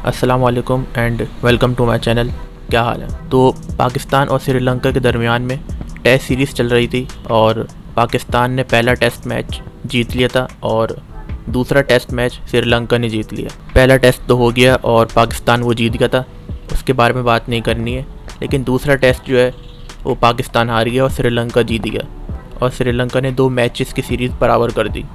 अस्सलाम वालेकुम and welcome to my channel. क्या हाल है? तो पाकिस्तान और श्रीलंका के दरमियान में टेस्ट सीरीज़ चल रही थी और पाकिस्तान ने पहला टेस्ट मैच जीत लिया था और दूसरा टेस्ट मैच श्रीलंका ने जीत लिया। पहला टेस्ट तो हो गया और पाकिस्तान वो जीत गया था, उसके बारे में बात नहीं करनी है। लेकिन दूसरा टेस्ट जो है वो पाकिस्तान हार गया और श्रीलंका जीत गया और श्रीलंका ने 2 मैचेस की सीरीज़ बराबर कर दी।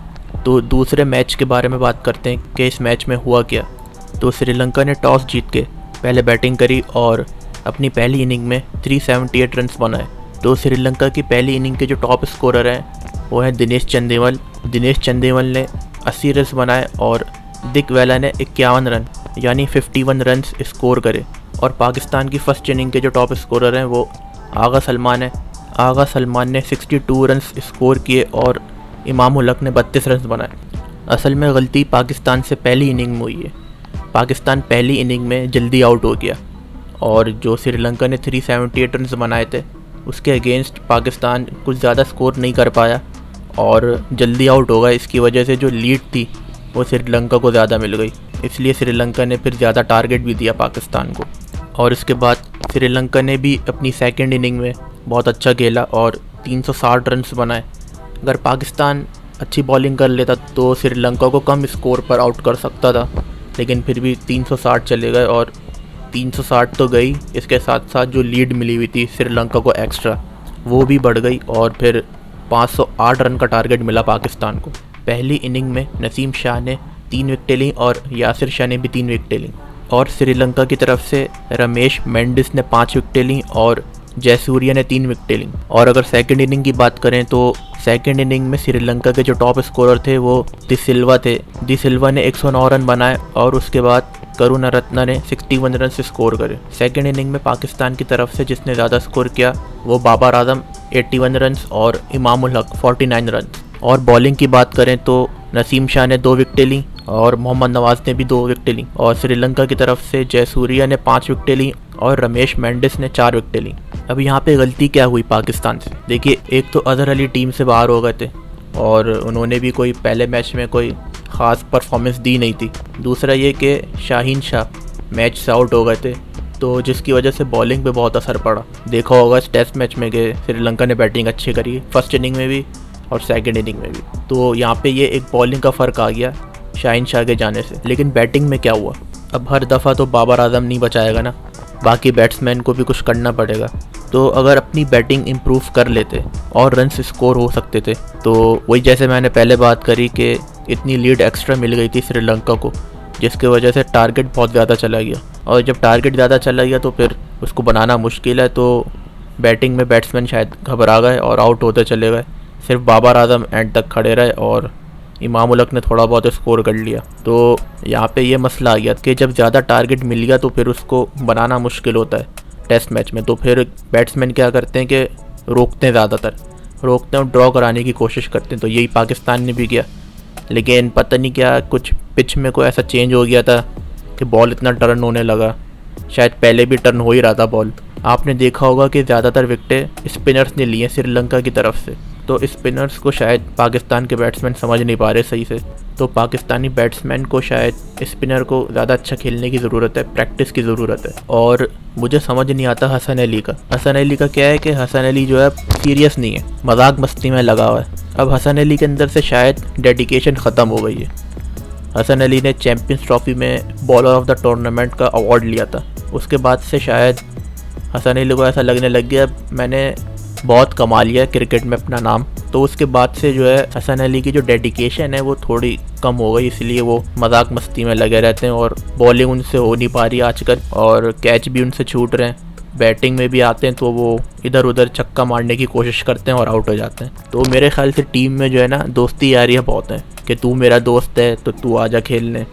तो दूसरे मैच के बारे में बात करते हैं कि इस मैच में हुआ क्या। तो श्रीलंका ने टॉस जीत के पहले बैटिंग करी और अपनी पहली इनिंग में 378 रन्स बनाए। तो श्रीलंका की पहली इनिंग के जो टॉप स्कोरर हैं वो हैं दिनेश चंदेमल ने 80 रन्स बनाए और दिक वेला ने 51 रन यानी 51 रन्स स्कोर करे। और पाकिस्तान की फर्स्ट इनिंग के जो टॉप स्कोरर हैं वो आगा सलमान ने 62 रन्स स्कोर किए और इमाम उल हक ने 32 रन्स बनाए। असल में गलती पाकिस्तान से पहली इनिंग में हुई है। पाकिस्तान पहली इनिंग में जल्दी आउट हो गया और जो श्रीलंका ने 378 रन्स बनाए थे उसके अगेंस्ट पाकिस्तान कुछ ज़्यादा स्कोर नहीं कर पाया और जल्दी आउट हो गया। इसकी वजह से जो लीड थी वो श्रीलंका को ज़्यादा मिल गई, इसलिए श्रीलंका ने फिर ज़्यादा टारगेट भी दिया पाकिस्तान को। और इसके बाद श्रीलंका ने भी अपनी सेकेंड इनिंग में बहुत अच्छा खेला और 360 रन्स बनाए। अगर पाकिस्तान अच्छी बॉलिंग कर लेता तो श्रीलंका को कम स्कोर पर आउट कर सकता था, लेकिन फिर भी 360 चले गए और 360 तो गई, इसके साथ साथ जो लीड मिली हुई थी श्रीलंका को एक्स्ट्रा वो भी बढ़ गई और फिर 508 रन का टारगेट मिला पाकिस्तान को। पहली इनिंग में नसीम शाह ने 3 विकेटें लीं और यासिर शाह ने भी 3 विकेटें लीं और श्रीलंका की तरफ से रमेश मेंडिस ने 5 विकेटें लीं और जयसूर्या ने 3 विकेटें लीं। और अगर सेकंड इनिंग की बात करें तो सेकंड इनिंग में श्रीलंका के जो टॉप स्कोरर थे वो डी सिल्वा ने 109 रन बनाए और उसके बाद करुणारत्ने ने 61 रन स्कोर करे। सेकंड इनिंग में पाकिस्तान की तरफ से जिसने ज़्यादा स्कोर किया वो बाबर आजम 81 रन और इमाम उल हक 49 रन। और बॉलिंग की बात करें तो नसीम शाह ने 2 विकेटें लीं और मोहम्मद नवाज़ ने भी 2 विकेटें लीं और श्रीलंका की तरफ से जयसूर्या ने 5 विकेटें लीं और रमेश मेंडिस ने 4 विकेटें लीं। अब यहाँ पे गलती क्या हुई पाकिस्तान से? देखिए, एक तो अजहर अली टीम से बाहर हो गए थे और उन्होंने भी कोई पहले मैच में कोई ख़ास परफॉर्मेंस दी नहीं थी। दूसरा ये कि शाहीन शाह मैच से आउट हो गए थे, तो जिसकी वजह से बॉलिंग पे बहुत असर पड़ा। देखा होगा इस टेस्ट मैच में कि श्रीलंका ने बैटिंग अच्छी करी, फर्स्ट इनिंग में भी और सेकंड इनिंग में भी। तो यहाँ पे ये एक बॉलिंग का फ़र्क आ गया शाहीन शाह के जाने से। लेकिन बैटिंग में क्या हुआ? अब हर दफ़ा तो बाबर आजम नहीं बचाएगा ना, बाकी बैट्समैन को भी कुछ करना पड़ेगा। तो अगर अपनी बैटिंग इम्प्रूव कर लेते और रन्स स्कोर हो सकते थे, तो वही जैसे मैंने पहले बात करी कि इतनी लीड एक्स्ट्रा मिल गई थी श्रीलंका को, जिसकी वजह से टारगेट बहुत ज़्यादा चला गया और जब टारगेट ज़्यादा चला गया तो फिर उसको बनाना मुश्किल है। तो बैटिंग में बैट्समैन शायद घबरा गए और आउट होते चले गए। सिर्फ बाबर आजम एंड तक खड़े रहे और इमाम उल हक ने थोड़ा बहुत स्कोर कर लिया। तो यहाँ पे ये मसला आ गया कि जब ज़्यादा टारगेट मिल गया तो फिर उसको बनाना मुश्किल होता है टेस्ट मैच में। तो फिर बैट्समैन क्या करते हैं कि रोकते हैं, ज़्यादातर रोकते हैं और ड्रॉ कराने की कोशिश करते हैं। तो यही पाकिस्तान ने भी किया, लेकिन पता नहीं क्या कुछ पिच में कोई ऐसा चेंज हो गया था कि बॉल इतना टर्न होने लगा। शायद पहले भी टर्न हो ही रहा था बॉल। आपने देखा होगा कि ज़्यादातर विकेटें स्पिनर्स ने लिए श्रीलंका की तरफ से, तो स्पिनर्स को शायद पाकिस्तान के बैट्समैन समझ नहीं पा रहे सही से। तो पाकिस्तानी बैट्समैन को शायद स्पिनर को ज़्यादा अच्छा खेलने की ज़रूरत है, प्रैक्टिस की ज़रूरत है। और मुझे समझ नहीं आता हसन अली का क्या है कि हसन अली जो है सीरियस नहीं है, मजाक मस्ती में लगा हुआ है। अब हसन अली के अंदर से शायद डेडिकेशन ख़त्म हो गई है। हसन अली ने चैम्पियंस ट्रॉफी में बॉलर ऑफ द टूर्नामेंट का अवार्ड लिया था, उसके बाद से शायद हसन अली को ऐसा लगने लग गया मैंने बहुत कमा लिया क्रिकेट में अपना नाम। तो उसके बाद से जो है हसन अली की जो डेडिकेशन है वो थोड़ी कम हो गई, इसलिए वो मजाक मस्ती में लगे रहते हैं और बॉलिंग उनसे हो नहीं पा रही आजकल और कैच भी उनसे छूट रहे हैं। बैटिंग में भी आते हैं तो वो इधर उधर छक्का मारने की कोशिश करते हैं और आउट हो जाते हैं। तो मेरे ख्याल से टीम में जो है ना दोस्ती यारियाँ बहुत हैं कि तू मेरा दोस्त है तो तू आ जा खेलने,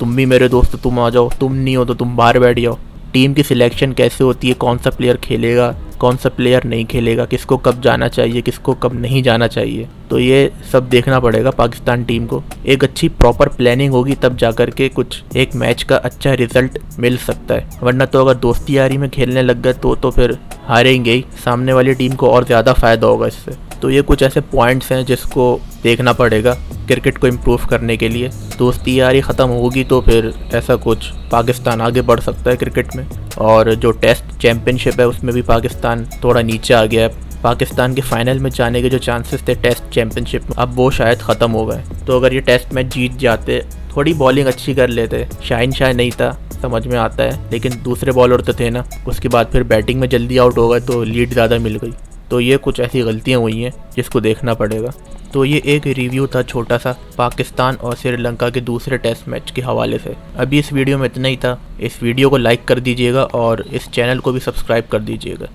तुम भी मेरे दोस्त तुम आ जाओ, तुम नहीं हो तो तुम बाहर बैठ जाओ। टीम की सिलेक्शन कैसे होती है, कौन सा प्लेयर खेलेगा कौन सा प्लेयर नहीं खेलेगा, किसको कब जाना चाहिए किसको कब नहीं जाना चाहिए, तो ये सब देखना पड़ेगा पाकिस्तान टीम को। एक अच्छी प्रॉपर प्लानिंग होगी तब जाकर के कुछ एक मैच का अच्छा रिजल्ट मिल सकता है, वरना तो अगर दोस्ती यारी में खेलने लग गए तो फिर हारेंगे ही, सामने वाली टीम को और ज़्यादा फ़ायदा होगा इससे। तो ये कुछ ऐसे पॉइंट्स हैं जिसको देखना पड़ेगा क्रिकेट को इम्प्रूव करने के लिए। दोस्ती यारी ख़त्म होगी तो फिर ऐसा कुछ पाकिस्तान आगे बढ़ सकता है क्रिकेट में। और जो टेस्ट चैम्पियनशिप है उसमें भी पाकिस्तान थोड़ा नीचे आ गया है। पाकिस्तान के फाइनल में जाने के जो चांसेस थे टेस्ट चैम्पियनशिप में, अब वो शायद ख़त्म हो गए। तो अगर ये टेस्ट मैच जीत जाते, थोड़ी बॉलिंग अच्छी कर लेते, शाइन नहीं था समझ में आता है, लेकिन दूसरे बॉलर तो थे ना, उसके बाद फिर बैटिंग में जल्दी आउट हो गए तो लीड ज़्यादा मिल गई। तो ये कुछ ऐसी गलतियाँ हुई हैं जिसको देखना पड़ेगा। तो ये एक रिव्यू था छोटा सा पाकिस्तान और श्रीलंका के दूसरे टेस्ट मैच के हवाले से। अभी इस वीडियो में इतना ही था। इस वीडियो को लाइक कर दीजिएगा और इस चैनल को भी सब्सक्राइब कर दीजिएगा।